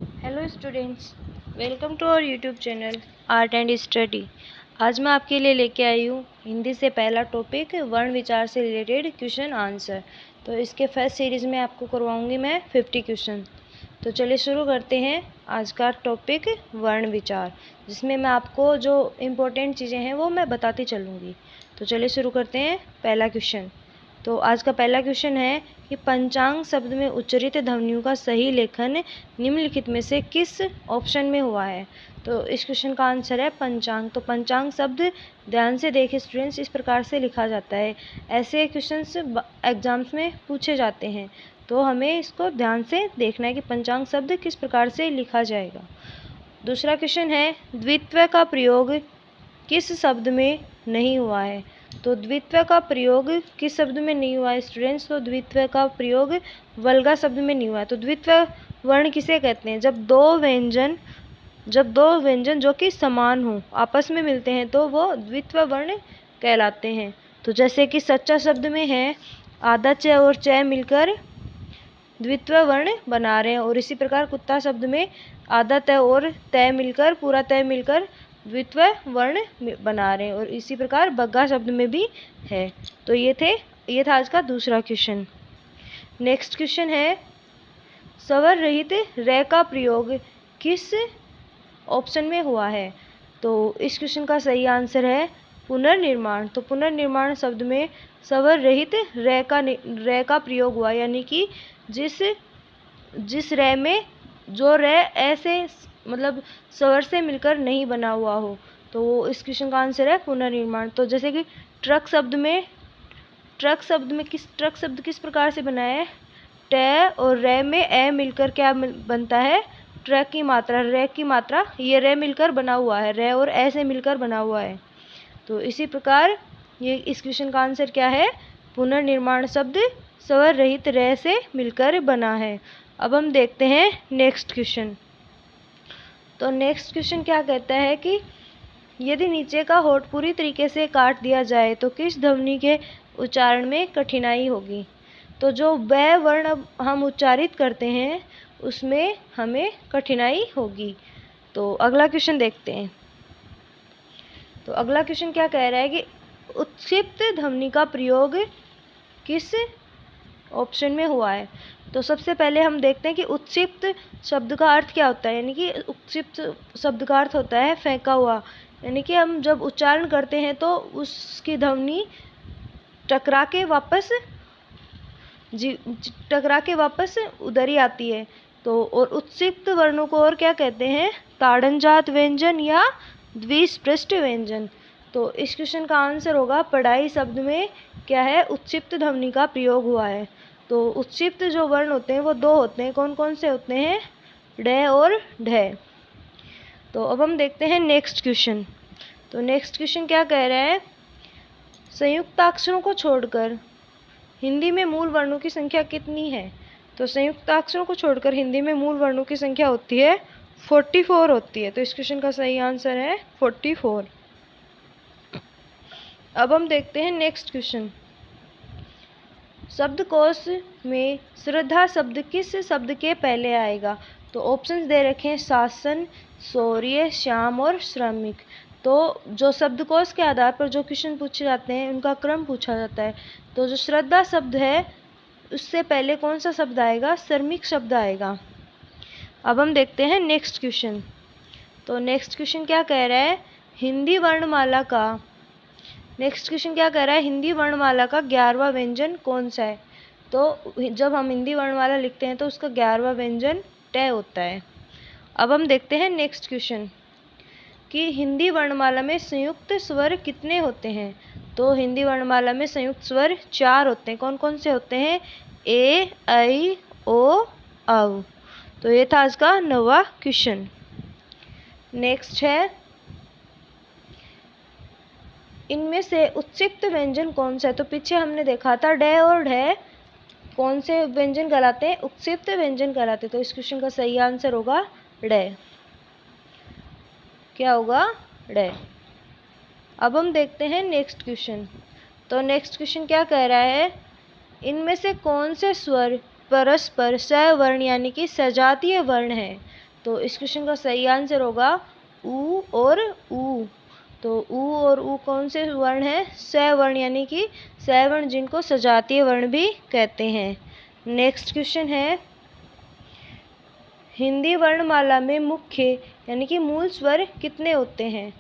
Hello students, welcome to our YouTube channel art and study. आज मैं आपके लिए लेके आई हूँ हिंदी से पहला टॉपिक वर्ण विचार से रिलेटेड क्वेश्चन आंसर। तो इसके फर्स्ट सीरीज़ में आपको करवाऊँगी मैं 50 क्वेश्चन। तो चलिए शुरू करते हैं आज का टॉपिक वर्ण विचार, जिसमें मैं आपको जो इम्पोर्टेंट चीज़ें हैं वो मैं बताती चलूँगी। तो चलिए शुरू करते हैं पहला क्वेश्चन। तो आज का पहला क्वेश्चन है कि पंचांग शब्द में उच्चारित ध्वनियों का सही लेखन निम्नलिखित में से किस ऑप्शन में हुआ है। तो इस क्वेश्चन का आंसर है पंचांग। तो पंचांग शब्द ध्यान से देखिए स्टूडेंट्स, इस प्रकार से लिखा जाता है। ऐसे क्वेश्चंस एग्जाम्स में पूछे जाते हैं, तो हमें इसको ध्यान से देखना है कि पंचांग शब्द किस प्रकार से लिखा जाएगा। दूसरा क्वेश्चन है द्वित्व का प्रयोग किस शब्द में नहीं हुआ है। तो द्वित्व का प्रयोग किस शब्द में नहीं हुआ है स्टूडेंट्स। तो द्वित्व का प्रयोग वल्गा शब्द में नहीं हुआ है। तो द्वित्व वर्ण किसे कहते हैं, जब दो व्यंजन जो कि समान हो आपस में मिलते हैं तो वो द्वित्व वर्ण कहलाते हैं। तो जैसे कि सच्चा शब्द में है आधा च और च मिलकर द्वित्व वर्ण बना रहे हैं, और इसी प्रकार कुत्ता शब्द में आधा त और त मिलकर पूरा त मिलकर द्वित्व वर्ण बना रहे हैं, और इसी प्रकार बग्गा शब्द में भी है। तो ये था आज का दूसरा क्वेश्चन। नेक्स्ट क्वेश्चन है स्वर रहित रे का प्रयोग किस ऑप्शन में हुआ है। तो इस क्वेश्चन का सही आंसर है पुनर्निर्माण। तो पुनर्निर्माण शब्द में स्वर रहित रे का प्रयोग हुआ, यानी कि जिस रे में जो रे ऐसे मतलब स्वर से मिलकर नहीं बना हुआ हो, तो वो इस क्वेश्चन का आंसर है पुनर्निर्माण। तो जैसे कि ट्रक शब्द में ट्रक शब्द किस प्रकार से बना है, ट और रे में ए मिलकर क्या बनता है, ट्रक की मात्रा, रे की मात्रा, ये रे मिलकर बना हुआ है, रे और ए से मिलकर बना हुआ है। तो इसी प्रकार ये इस क्वेश्चन का आंसर क्या है, पुनर्निर्माण शब्द स्वर रहित रे से मिलकर बना है। अब हम देखते हैं नेक्स्ट क्वेश्चन। तो नेक्स्ट क्वेश्चन क्या कहता है कि यदि नीचे का होठ पूरी तरीके से काट दिया जाए तो किस ध्वनि के उच्चारण में कठिनाई होगी। तो जो ब वर्ण अब हम उच्चारित करते हैं उसमें हमें कठिनाई होगी। तो अगला क्वेश्चन देखते हैं। तो अगला क्वेश्चन क्या कह रहा है कि उत्क्षिप्त ध्वनि का प्रयोग किस ऑप्शन में हुआ है। तो सबसे पहले हम देखते हैं कि उत्क्षिप्त शब्द का अर्थ क्या होता है, यानी कि उत्क्षिप्त शब्द का अर्थ होता है फेंका हुआ, यानी कि हम जब उच्चारण करते हैं तो उसकी ध्वनि टकरा के वापस उधर ही आती है। तो और उत्क्षिप्त वर्णों को और क्या कहते हैं, ताड़नजात व्यंजन या द्विस्पृष्ट व्यंजन। तो इस क्वेश्चन का आंसर होगा पढ़ाई शब्द में क्या है, उत्क्षिप्त ध्वनि का प्रयोग हुआ है। तो उत्क्षिप्त जो वर्ण होते हैं वो दो होते हैं, कौन कौन से होते हैं, ड और ढ। तो अब हम देखते हैं नेक्स्ट क्वेश्चन। तो नेक्स्ट क्वेश्चन क्या कह रहा है, संयुक्ताक्षरों को छोड़कर हिंदी में मूल वर्णों की संख्या कितनी है। तो संयुक्ताक्षरों को छोड़कर हिंदी में मूल वर्णों की संख्या होती है 44 होती है। तो इस क्वेश्चन का सही आंसर है 44। अब हम देखते हैं नेक्स्ट क्वेश्चन। शब्दकोश में श्रद्धा शब्द किस शब्द के पहले आएगा। तो ऑप्शंस दे रखे हैं शासन, शौर्य, श्याम और श्रमिक। तो जो शब्दकोश के आधार पर जो क्वेश्चन पूछे जाते हैं उनका क्रम पूछा जाता है। तो जो श्रद्धा शब्द है उससे पहले कौन सा शब्द आएगा, श्रमिक शब्द आएगा। अब हम देखते हैं नेक्स्ट क्वेश्चन। तो नेक्स्ट क्वेश्चन क्या कह रहा है, हिंदी वर्णमाला का हिंदी वर्णमाला का 11वां व्यंजन कौन सा है। तो जब हम हिंदी वर्णमाला लिखते हैं तो उसका 11वां व्यंजन ट होता है। अब हम देखते हैं नेक्स्ट क्वेश्चन कि हिंदी वर्णमाला में संयुक्त स्वर कितने होते हैं। तो हिंदी वर्णमाला में संयुक्त स्वर 4 होते हैं। कौन कौन से होते हैं, ए, ऐ, ओ, औ। तो ये था आज का 9वां क्वेश्चन। नेक्स्ट है इनमें से उत्क्षिप्त व्यंजन कौन सा है। तो पीछे हमने देखा था ड और ढ कौन से व्यंजन कहलाते हैं, उत्क्षिप्त व्यंजन कहलाते हैं। तो इस क्वेश्चन का सही आंसर होगा ड। क्या होगा, ड। अब हम देखते हैं नेक्स्ट क्वेश्चन। तो नेक्स्ट क्वेश्चन क्या कह रहा है, इनमें से कौन से स्वर परस्पर सवर्ण यानी कि सजातीय वर्ण है। तो इस क्वेश्चन का सही आंसर होगा ऊ और ऊ। तो ऊ और ऊ कौन से वर्ण हैं? स्वर्ण, यानी कि स्वर्ण जिनको सजातीय वर्ण भी कहते हैं। नेक्स्ट क्वेश्चन है, हिंदी वर्णमाला में मुख्य यानी कि मूल स्वर कितने होते हैं?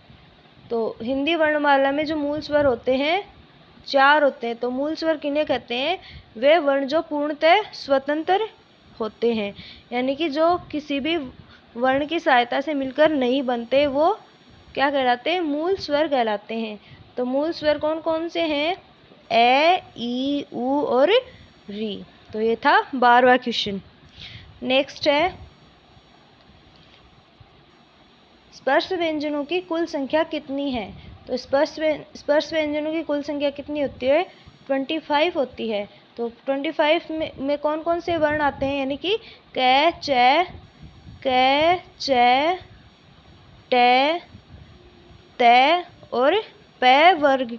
तो हिंदी वर्णमाला में जो मूल स्वर होते हैं 4 होते हैं। तो मूल स्वर किन्हें कहते हैं? वे वर्ण जो पूर्णतः स्वतंत्र होते हैं, यानी कि जो किसी भी वर्ण की सहायता से मिलकर नहीं बनते, वो क्या कहलाते हैं? मूल स्वर कहलाते हैं। तो मूल स्वर कौन कौन से हैं? ए, ई, ऊ और री। तो ये था 12वां क्वेश्चन। नेक्स्ट है, स्पर्श व्यंजनों की कुल संख्या कितनी है? तो स्पर्श व्यंजनों की कुल संख्या कितनी होती है? 25 होती है। तो 25 में कौन कौन से वर्ण आते हैं? यानी कि कै, चै, टे, तै और पै वर्ग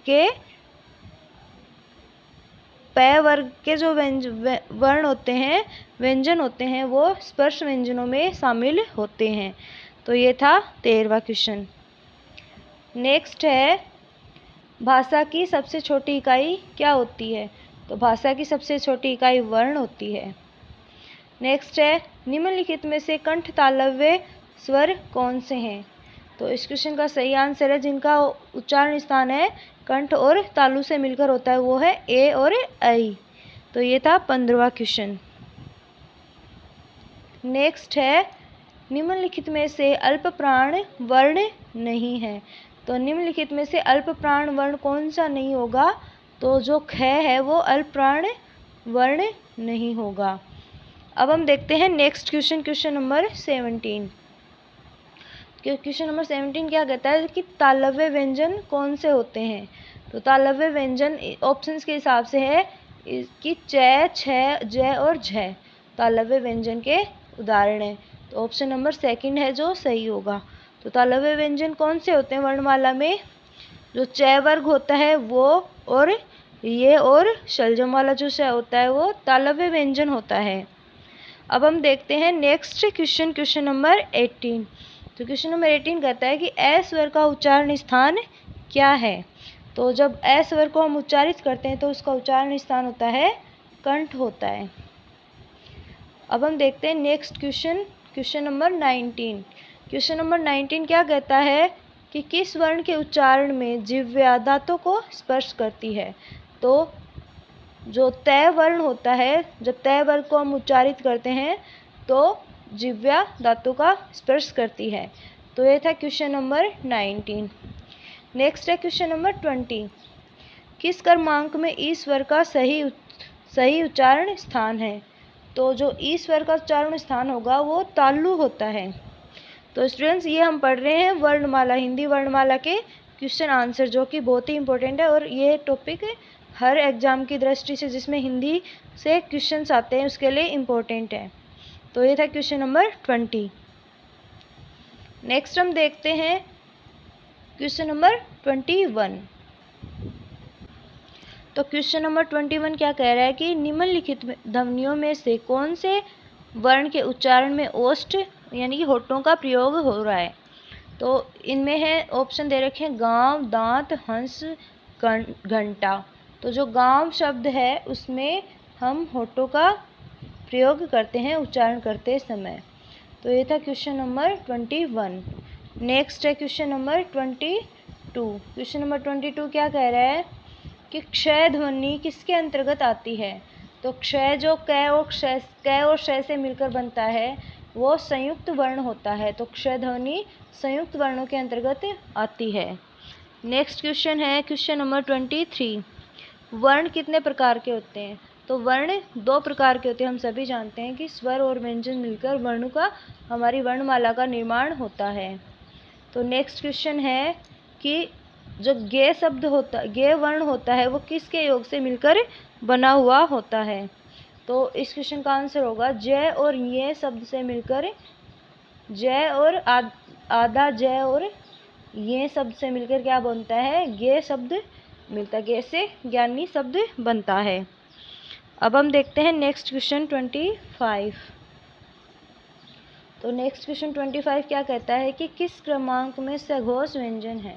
के जो वर्ण होते हैं, व्यंजन होते हैं, वो स्पर्श व्यंजनों में शामिल होते हैं। तो ये था 13वां क्वेश्चन। नेक्स्ट है, भाषा की सबसे छोटी इकाई क्या होती है? तो भाषा की सबसे छोटी इकाई वर्ण होती है। नेक्स्ट है, निम्नलिखित में से कंठ तालव्य स्वर कौन से हैं? तो इस क्वेश्चन का सही आंसर है, जिनका उच्चारण स्थान है कंठ और तालु से मिलकर होता है, वो है ए और ऐ। तो ये था 15वां क्वेश्चन। नेक्स्ट है, निम्नलिखित में से अल्प प्राण वर्ण नहीं है। तो निम्नलिखित में से अल्प प्राण वर्ण कौन सा नहीं होगा? तो जो ख है वो अल्प प्राण वर्ण नहीं होगा। अब हम देखते हैं next question, question number 17। Question number 17 क्या कहता है कि तालव्य व्यंजन कौन से होते हैं? तो तालव्य व्यंजन ऑप्शंस के हिसाब से है कि च, छ, ज और झ तालव्य व्यंजन के उदाहरण हैं। तो ऑप्शन नंबर 2 है जो सही होगा। तो तालव्य व्यंजन कौन से होते हैं वर्णमाला में? जो च वर्ग होता है वो, और ये और शलजम वाला जो श होता है वो तालव्य व्यंजन होता है। अब हम देखते हैं नेक्स्ट क्वेश्चन, क्वेश्चन नंबर 18। तो क्वेश्चन नंबर 18 कहता है कि ए स्वर का उच्चारण स्थान क्या है? तो जब ए स्वर को हम उच्चारित करते हैं तो उसका उच्चारण स्थान होता है कंठ होता है। अब हम देखते हैं next question, question number 19। Question number 19 क्या कहता है कि किस वर्ण के उच्चारण में जिह्वा दांतों को स्पर्श करती है? तो जो तय वर्ण होता है, जब तय वर्ण को हम उच्चारित करते हैं तो जिह्वा दांतों का स्पर्श करती है। तो ये था क्वेश्चन नंबर 19। नेक्स्ट है क्वेश्चन नंबर 20। किस क्रमांक में ई स्वर का सही उच्चारण स्थान है? तो जो ई स्वर का उच्चारण स्थान होगा वो तालु होता है। तो स्टूडेंट्स, ये हम पढ़ रहे हैं वर्णमाला, हिंदी वर्णमाला के क्वेश्चन आंसर, जो कि बहुत ही इंपॉर्टेंट है। और ये टॉपिक हर एग्जाम की दृष्टि से जिसमें हिंदी से क्वेश्चंस आते हैं उसके लिए इम्पोर्टेंट है। तो ये था क्वेश्चन नंबर 20। नेक्स्ट हम देखते हैं क्वेश्चन नंबर 21। तो क्वेश्चन नंबर 21 क्या कह रहा है कि निम्नलिखित ध्वनियों में से कौन से वर्ण के उच्चारण में ओष्ठ यानी कि होठों का प्रयोग हो रहा है? तो इनमें है ऑप्शन दे रखे हैं गांव, दांत, हंस, घंटा। तो जो गांव शब्द है उसमें हम होठों का प्रयोग करते हैं उच्चारण करते समय। तो ये था क्वेश्चन नंबर 21। नेक्स्ट है क्वेश्चन नंबर 22। क्वेश्चन नंबर 22 क्या कह रहा है कि क्षय ध्वनि किसके अंतर्गत आती है? तो क्षय जो कै और श से मिलकर बनता है वो संयुक्त वर्ण होता है। तो क्षय ध्वनि संयुक्त वर्णों के अंतर्गत आती है। नेक्स्ट क्वेश्चन है क्वेश्चन नंबर 23। वर्ण कितने प्रकार के होते हैं? तो वर्ण 2 प्रकार के होते हैं। हम सभी जानते हैं कि स्वर और व्यंजन मिलकर वर्णों का, हमारी वर्णमाला का निर्माण होता है। तो नेक्स्ट क्वेश्चन है कि जो गे वर्ण होता है वो किसके योग से मिलकर बना हुआ होता है? तो इस क्वेश्चन का आंसर होगा ज और ये शब्द से मिलकर, ज और आधा ज और ये शब्द से मिलकर क्या बनता है? गे शब्द मिलता है। गे से ज्ञानी शब्द बनता है। अब हम देखते हैं नेक्स्ट क्वेश्चन 25। तो नेक्स्ट क्वेश्चन 25 क्या कहता है कि किस क्रमांक में सघोष व्यंजन है।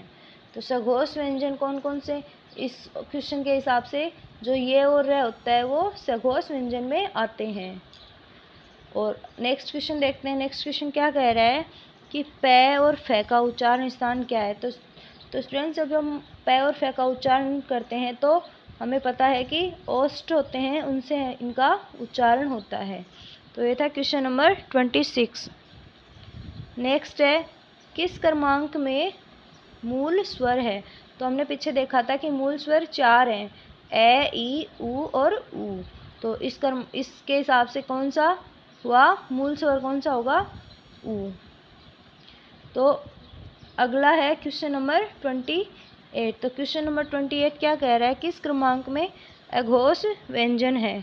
तो सघोष व्यंजन कौन कौन से, इस क्वेश्चन के हिसाब से जो ये और रह होता है वो सघोष व्यंजन में आते हैं। और नेक्स्ट क्वेश्चन देखते हैं। नेक्स्ट क्वेश्चन क्या कह रहा है कि पै और फै का उच्चारण स्थान क्या है। तो स्टूडेंट्स, जब हम पै और फै का उच्चारण करते हैं तो हमें पता है कि ओष्ठ होते हैं, उनसे इनका उच्चारण होता है। तो ये था क्वेश्चन नंबर 26। नेक्स्ट है किस क्रमांक में मूल स्वर है। तो हमने पीछे देखा था कि मूल स्वर 4 हैं, ए, ई, उ और ऊ। तो इसके हिसाब से कौन सा हुआ मूल स्वर, कौन सा होगा, ऊ। तो अगला है क्वेश्चन नंबर 28। तो क्वेश्चन नंबर 28 क्या कह रहा है, किस क्रमांक में अघोष व्यंजन है।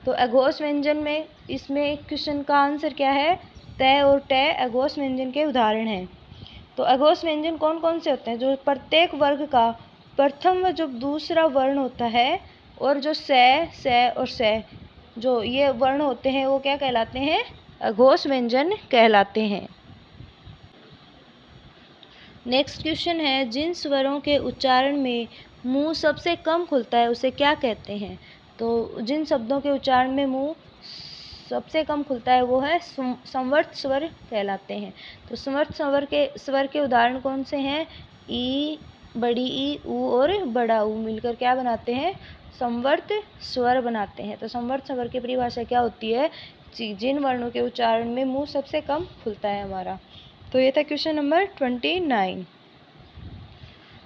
तो अघोष व्यंजन में, इसमें क्वेश्चन का आंसर क्या है, तय और टय अघोष व्यंजन के उदाहरण हैं। तो अघोष व्यंजन कौन कौन से होते हैं, जो प्रत्येक वर्ग का प्रथम व जो दूसरा वर्ण होता है, और जो से और से जो ये वर्ण होते हैं वो क्या कहलाते हैं, अघोष व्यंजन कहलाते हैं। नेक्स्ट क्वेश्चन है जिन स्वरों के उच्चारण में मुंह सबसे कम खुलता है उसे क्या कहते हैं। तो जिन शब्दों के उच्चारण में मुंह सबसे कम खुलता है वो है संवर्त स्वर कहलाते हैं। तो संवर्त स्वर के उदाहरण कौन से हैं, ई, बड़ी ई, ऊ और बड़ा ऊ मिलकर क्या बनाते हैं, संवर्त स्वर बनाते हैं। तो संवर्त स्वर की परिभाषा क्या होती है, जिन वर्णों के उच्चारण में मुंह सबसे कम खुलता है हमारा। तो ये था क्वेश्चन नंबर 29।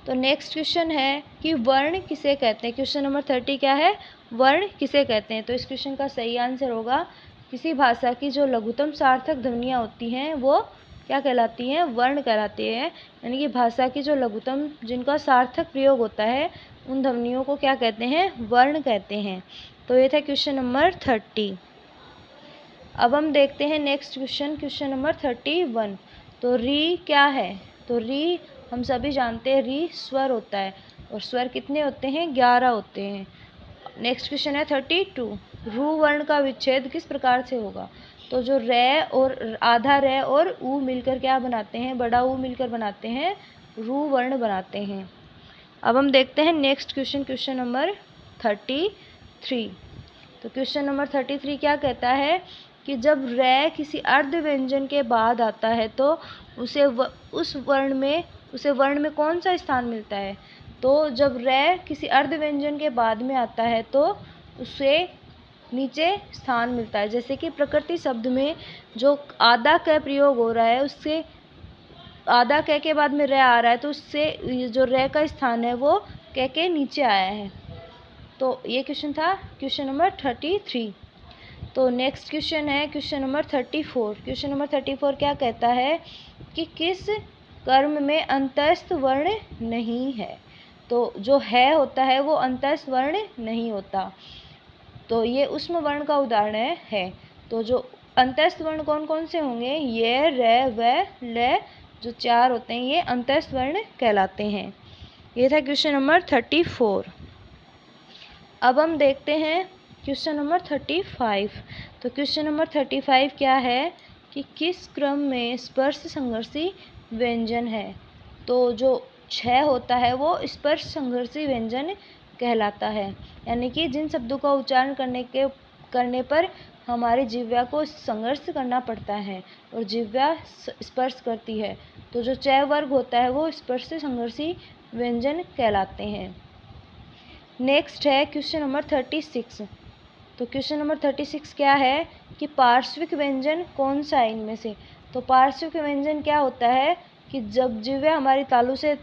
तो नेक्स्ट क्वेश्चन है कि वर्ण किसे कहते हैं। क्वेश्चन नंबर 30 क्या है, वर्ण किसे कहते हैं। तो इस क्वेश्चन का सही आंसर होगा किसी भाषा की जो लघुत्तम सार्थक ध्वनियाँ होती हैं वो क्या कहलाती हैं, वर्ण कहलाती है। यानी कि भाषा की जो लघुत्तम, जिनका सार्थक प्रयोग होता है, उन ध्वनियों को क्या कहते हैं, वर्ण कहते हैं। तो ये था क्वेश्चन नंबर 30। अब हम देखते हैं नेक्स्ट क्वेश्चन, क्वेश्चन नंबर 31। तो री क्या है। तो री हम सभी जानते हैं री स्वर होता है, और स्वर कितने होते हैं, 11 होते हैं। नेक्स्ट क्वेश्चन है 32। रू वर्ण का विच्छेद किस प्रकार से होगा। तो जो रे और आधा रे और ऊ मिलकर क्या बनाते हैं, बड़ा ऊ मिलकर बनाते हैं, रू वर्ण बनाते हैं। अब हम देखते हैं नेक्स्ट क्वेश्चन, क्वेश्चन नंबर 33। तो क्वेश्चन नंबर 33 क्या कहता है कि जब रे किसी अर्ध व्यंजन के बाद आता है तो उस वर्ण में कौन सा स्थान मिलता है। तो जब रे किसी अर्ध व्यंजन के बाद में आता है तो उसे नीचे स्थान मिलता है। जैसे कि प्रकृति शब्द में जो आधा क प्रयोग हो रहा है, उससे आधा क के बाद में रे आ रहा है, तो उससे जो रे का स्थान है वो क के नीचे आया है। तो ये क्वेश्चन था क्वेश्चन नंबर 33। तो नेक्स्ट क्वेश्चन है क्वेश्चन नंबर 34। क्वेश्चन नंबर 34 क्या कहता है कि किस कर्म में अंतस्थ वर्ण नहीं है। तो जो है होता है वो अंतस्थ वर्ण नहीं होता। तो ये उष्म वर्ण का उदाहरण है। तो जो अंतस्थ वर्ण कौन कौन से होंगे, ये, रे, व, ल, जो 4 होते हैं ये अंतस्थ वर्ण कहलाते हैं। ये था क्वेश्चन नंबर 34। अब हम देखते हैं क्वेश्चन नंबर 35। तो क्वेश्चन नंबर 35 क्या है कि किस क्रम में स्पर्श संघर्षी व्यंजन है। तो जो 6 होता है वो स्पर्श संघर्षी व्यंजन कहलाता है। यानी कि जिन शब्दों का उच्चारण करने पर हमारी जिह्वा को संघर्ष करना पड़ता है और जिह्वा स्पर्श करती है, तो जो 6 वर्ग होता है वो स्पर्श संघर्षी व्यंजन कहलाते हैं। नेक्स्ट है क्वेश्चन नंबर 36। तो क्वेश्चन नंबर 36 क्या है कि पार्श्विक व्यंजन कौन सा है इनमें से। तो पार्श्विक व्यंजन क्या होता है कि जब जिह्वा हमारी तालू से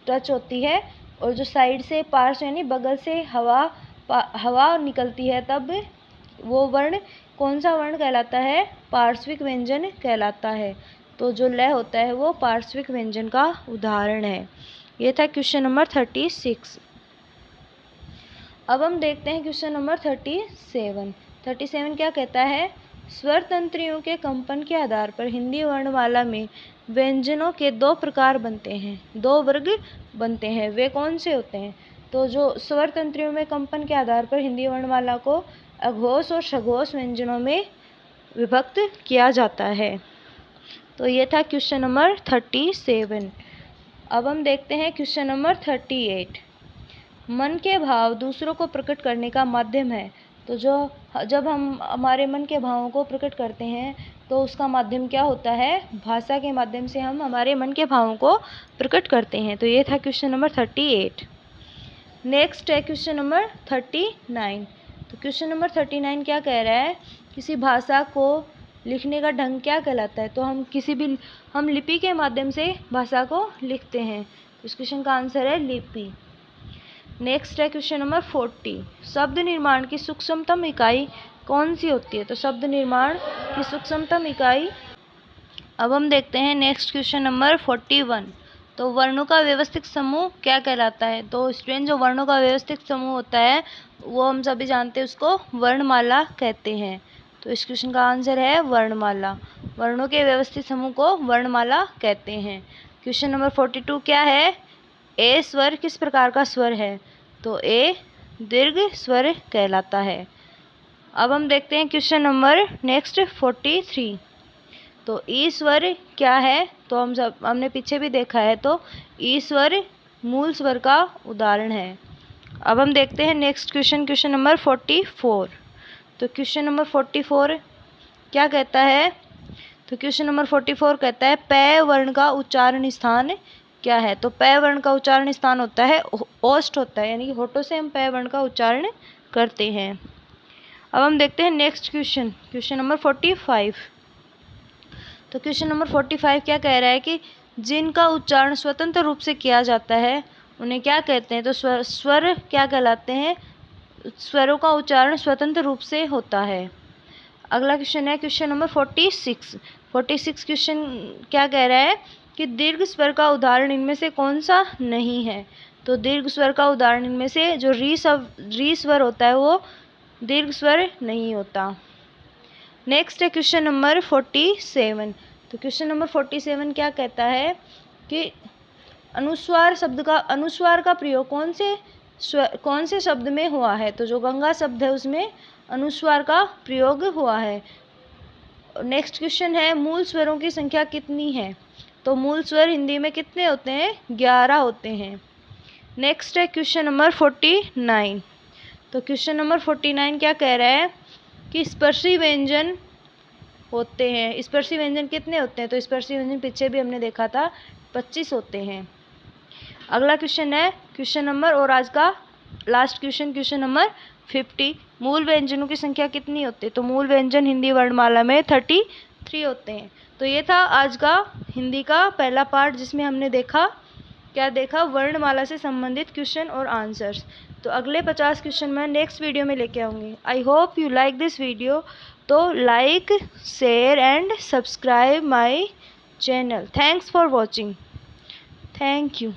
टच होती है और जो साइड से पार्श्व यानी बगल से हवा निकलती है, तब वो वर्ण कौन सा वर्ण कहलाता है, पार्श्विक व्यंजन कहलाता है। तो जो लय होता है वो पार्श्विक व्यंजन का उदाहरण है। ये था क्वेश्चन नंबर 36। अब हम देखते हैं क्वेश्चन नंबर 37। 37 क्या कहता है, स्वर तंत्रियों के कंपन के आधार पर हिंदी वर्णमाला में व्यंजनों के 2 प्रकार बनते हैं, 2 वर्ग बनते हैं। वे कौन से होते हैं। तो जो स्वर तंत्रियों में कंपन के आधार पर हिंदी वर्णमाला को अघोष और सघोष व्यंजनों में विभक्त किया जाता है। तो ये था क्वेश्चन नंबर 37। अब हम देखते हैं क्वेश्चन नंबर 38। मन के भाव दूसरों को प्रकट करने का माध्यम है। तो जब हम हमारे मन के भावों को प्रकट करते हैं तो उसका माध्यम क्या होता है? भाषा के माध्यम से हम हमारे मन के भावों को प्रकट करते हैं। तो ये था क्वेश्चन नंबर 38। नेक्स्ट है क्वेश्चन नंबर 39। तो क्वेश्चन नंबर 39 क्या कह रहा है? किसी भाषा को लिखने का ढंग क्या कहलाता है? तो हम लिपि के माध्यम से भाषा को लिखते हैं। तो इस क्वेश्चन का आंसर है लिपि। नेक्स्ट है क्वेश्चन नंबर 40। शब्द निर्माण की सूक्ष्मतम इकाई कौन सी होती है? तो शब्द निर्माण की सूक्ष्मतम इकाई, अब हम देखते हैं नेक्स्ट क्वेश्चन नंबर 41। तो वर्णों का व्यवस्थित समूह क्या कहलाता है? तो स्टूडेंट, जो वर्णों का व्यवस्थित समूह होता है वो हम सभी जानते हैं, उसको वर्णमाला कहते हैं। तो इस क्वेश्चन का आंसर है वर्णमाला। वर्णों के व्यवस्थित समूह को वर्णमाला कहते हैं। क्वेश्चन नंबर 42 क्या है? ए स्वर किस प्रकार का स्वर है? तो ए दीर्घ स्वर कहलाता है। अब हम देखते हैं क्वेश्चन नंबर नेक्स्ट 43। तो ई स्वर क्या है? तो हमने पीछे भी देखा है। तो ई स्वर मूल स्वर का उदाहरण है। अब हम देखते हैं नेक्स्ट क्वेश्चन नंबर 44। तो क्वेश्चन नंबर 44 क्या कहता है? तो क्वेश्चन नंबर 44 कहता है पै वर्ण का उच्चारण स्थान क्या है? तो पै वर्ण का उच्चारण स्थान होता है ओष्ठ होता है, यानी कि होठों से हम पै वर्ण का उच्चारण करते हैं। अब हम देखते हैं नेक्स्ट क्वेश्चन नंबर 45। तो क्वेश्चन नंबर 45 क्या कह रहा है कि जिनका उच्चारण स्वतंत्र रूप से किया जाता है उन्हें क्या कहते हैं? तो स्वर क्या कहलाते हैं? स्वरों का उच्चारण स्वतंत्र रूप से होता है। अगला क्वेश्चन है क्वेश्चन नंबर 46। 46 क्वेश्चन क्या कह रहा है कि दीर्घ स्वर का उदाहरण इनमें से कौन सा नहीं है? तो दीर्घ स्वर का उदाहरण इनमें से जो री स्वर होता है वो दीर्घ स्वर नहीं होता। नेक्स्ट है क्वेश्चन नंबर 47। तो क्वेश्चन नंबर 47 क्या कहता है कि अनुस्वार का प्रयोग कौन से शब्द में हुआ है? तो जो गंगा शब्द है उसमें अनुस्वार का प्रयोग हुआ है। नेक्स्ट क्वेश्चन है मूल स्वरों की संख्या कितनी है? तो मूल स्वर हिंदी में कितने होते हैं? 11 होते हैं। नेक्स्ट है क्वेश्चन नंबर 49। तो क्वेश्चन नंबर 49 क्या कह रहा है कि स्पर्शी व्यंजन होते हैं। स्पर्शी व्यंजन कितने होते हैं? तो स्पर्शी व्यंजन पीछे भी हमने देखा था 25 होते हैं। अगला क्वेश्चन है क्वेश्चन नंबर, और आज का लास्ट क्वेश्चन नंबर 50। मूल व्यंजनों की संख्या कितनी होती है? तो मूल व्यंजन हिंदी वर्णमाला में 33 होते हैं। तो ये था आज का हिंदी का पहला पार्ट, जिसमें हमने क्या देखा? वर्णमाला से संबंधित क्वेश्चन और आंसर्स। तो अगले 50 क्वेश्चन मैं नेक्स्ट वीडियो में लेके आऊँगी। I hope you like this video. तो like, share and subscribe my channel. Thanks for watching. Thank you.